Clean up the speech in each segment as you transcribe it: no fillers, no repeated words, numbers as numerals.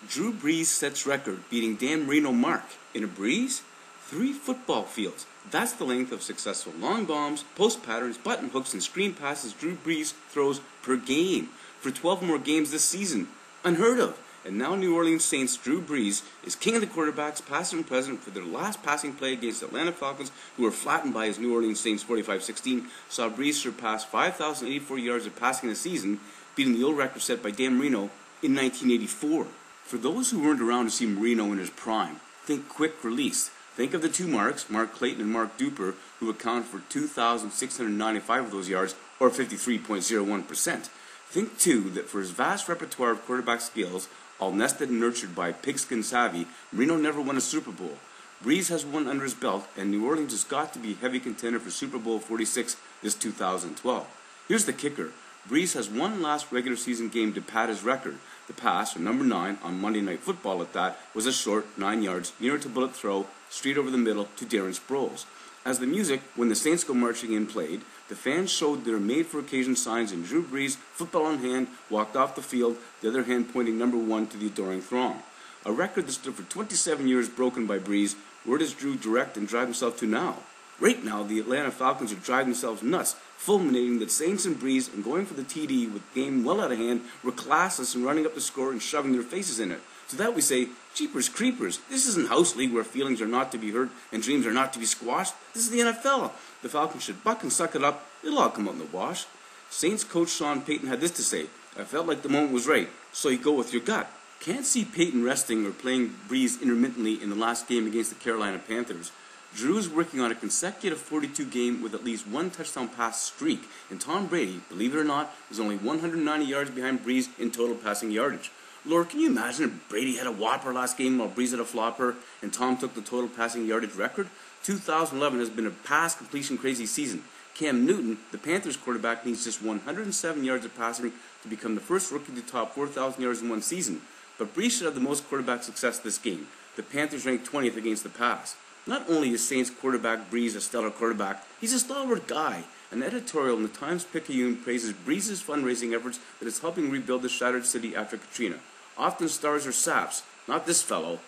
Drew Brees sets record, beating Dan Marino mark. In a breeze? 3 football fields. That's the length of successful long bombs, post patterns, button hooks, and screen passes Drew Brees throws per game for 12 more games this season. Unheard of. And now New Orleans Saints Drew Brees is king of the quarterbacks, past and present, for their last passing play against the Atlanta Falcons, who were flattened by his New Orleans Saints 45-16, saw Brees surpass 5,084 yards of passing in the season, beating the old record set by Dan Marino in 1984. For those who weren't around to see Marino in his prime, think quick release. Think of the two Marks, Mark Clayton and Mark Duper, who accounted for 2,695 of those yards, or 53.01%. Think, too, that for his vast repertoire of quarterback skills, all nested and nurtured by pigskin savvy, Marino never won a Super Bowl. Brees has one under his belt, and New Orleans has got to be a heavy contender for Super Bowl 46 this 2012. Here's the kicker. Brees has one last regular season game to pad his record. The pass, or number 9, on Monday Night Football at that, was a short 9 yards, near-to-bullet throw, straight over the middle to Darren Sproles. As the music, When the Saints Go Marching In, played, the fans showed their made-for-occasion signs, and Drew Brees, football in hand, walked off the field, the other hand pointing number 1 to the adoring throng. A record that stood for 27 years broken by Brees. Where does Drew direct and drive himself to now? Right now, the Atlanta Falcons are driving themselves nuts, fulminating that Saints and Brees, and going for the TD with the game well out of hand, were classless in running up the score and shoving their faces in it. To that we say, jeepers creepers, this isn't House League where feelings are not to be hurt and dreams are not to be squashed. This is the NFL. The Falcons should buck and suck it up. It'll all come out in the wash. Saints coach Sean Payton had this to say: I felt like the moment was right, so you go with your gut. Can't see Payton resting or playing Brees intermittently in the last game against the Carolina Panthers. Drew is working on a consecutive 42 game with at least one touchdown pass streak, and Tom Brady, believe it or not, is only 190 yards behind Brees in total passing yardage. Lord, can you imagine if Brady had a whopper last game while Brees had a flopper and Tom took the total passing yardage record? 2011 has been a pass completion crazy season. Cam Newton, the Panthers quarterback, needs just 107 yards of passing to become the first rookie to top 4,000 yards in one season. But Brees should have the most quarterback success this game. The Panthers ranked 20th against the pass. Not only is Saints quarterback Brees a stellar quarterback, he's a stalwart guy. An editorial in the Times-Picayune praises Brees' fundraising efforts that is helping rebuild the shattered city after Katrina. Often stars are saps, not this fellow.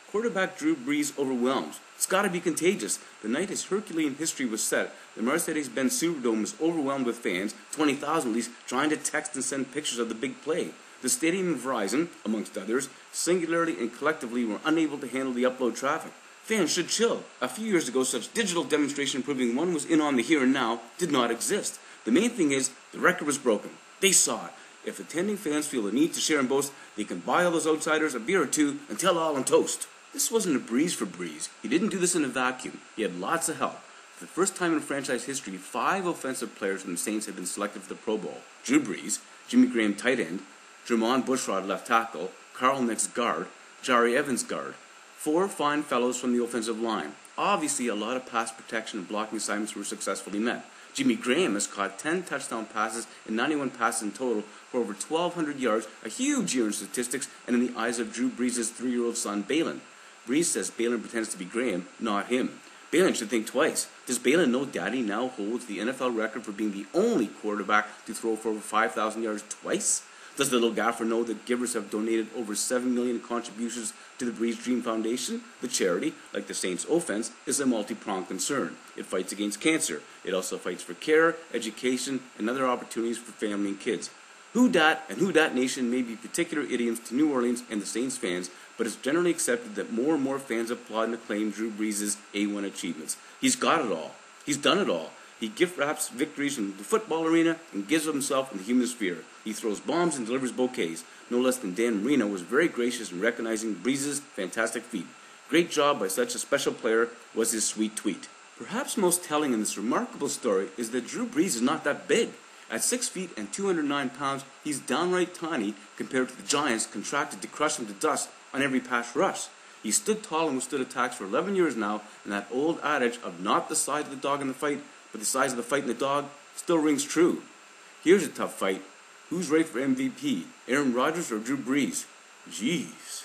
Quarterback Drew Brees overwhelms. It's got to be contagious. The night his Herculean history was set, the Mercedes-Benz Superdome was overwhelmed with fans, 20,000 at least, trying to text and send pictures of the big play. The stadium and Verizon, amongst others, singularly and collectively were unable to handle the upload traffic. Fans should chill. A few years ago, such digital demonstration proving one was in on the here and now did not exist. The main thing is, the record was broken. They saw it. If attending fans feel the need to share and boast, they can buy all those outsiders a beer or two and tell all on toast. This wasn't a breeze for Brees. He didn't do this in a vacuum. He had lots of help. For the first time in franchise history, 5 offensive players from the Saints have been selected for the Pro Bowl. Drew Brees, Jimmy Graham tight end, Jermon Bushrod left tackle, Carl Nix guard, Jari Evans guard. 4 fine fellows from the offensive line. Obviously, a lot of pass protection and blocking assignments were successfully met. Jimmy Graham has caught 10 touchdown passes and 91 passes in total for over 1,200 yards, a huge year in statistics and in the eyes of Drew Brees' 3-year-old son, Balin. Brees says Balin pretends to be Graham, not him. Balin should think twice. Does Balin know Daddy now holds the NFL record for being the only quarterback to throw for over 5,000 yards twice? Does the little gaffer know that givers have donated over $7 million in contributions to the Brees Dream Foundation? The charity, like the Saints offense, is a multi-pronged concern. It fights against cancer. It also fights for care, education, and other opportunities for family and kids. Who dat and who dat nation may be particular idioms to New Orleans and the Saints fans, but it's generally accepted that more and more fans applaud and acclaim Drew Brees' A1 achievements. He's got it all. He's done it all. He gift wraps victories in the football arena and gives of himself in the human sphere. He throws bombs and delivers bouquets. No less than Dan Marino was very gracious in recognizing Brees' fantastic feat. Great job by such a special player was his sweet tweet. Perhaps most telling in this remarkable story is that Drew Brees is not that big. At 6 feet and 209 pounds, he's downright tiny compared to the giants contracted to crush him to dust on every pass rush. He stood tall and withstood attacks for 11 years now, and that old adage of not the size of the dog in the fight, but the size of the fight in the dog, still rings true. Here's a tough fight. Who's ready for MVP? Aaron Rodgers or Drew Brees? Jeez.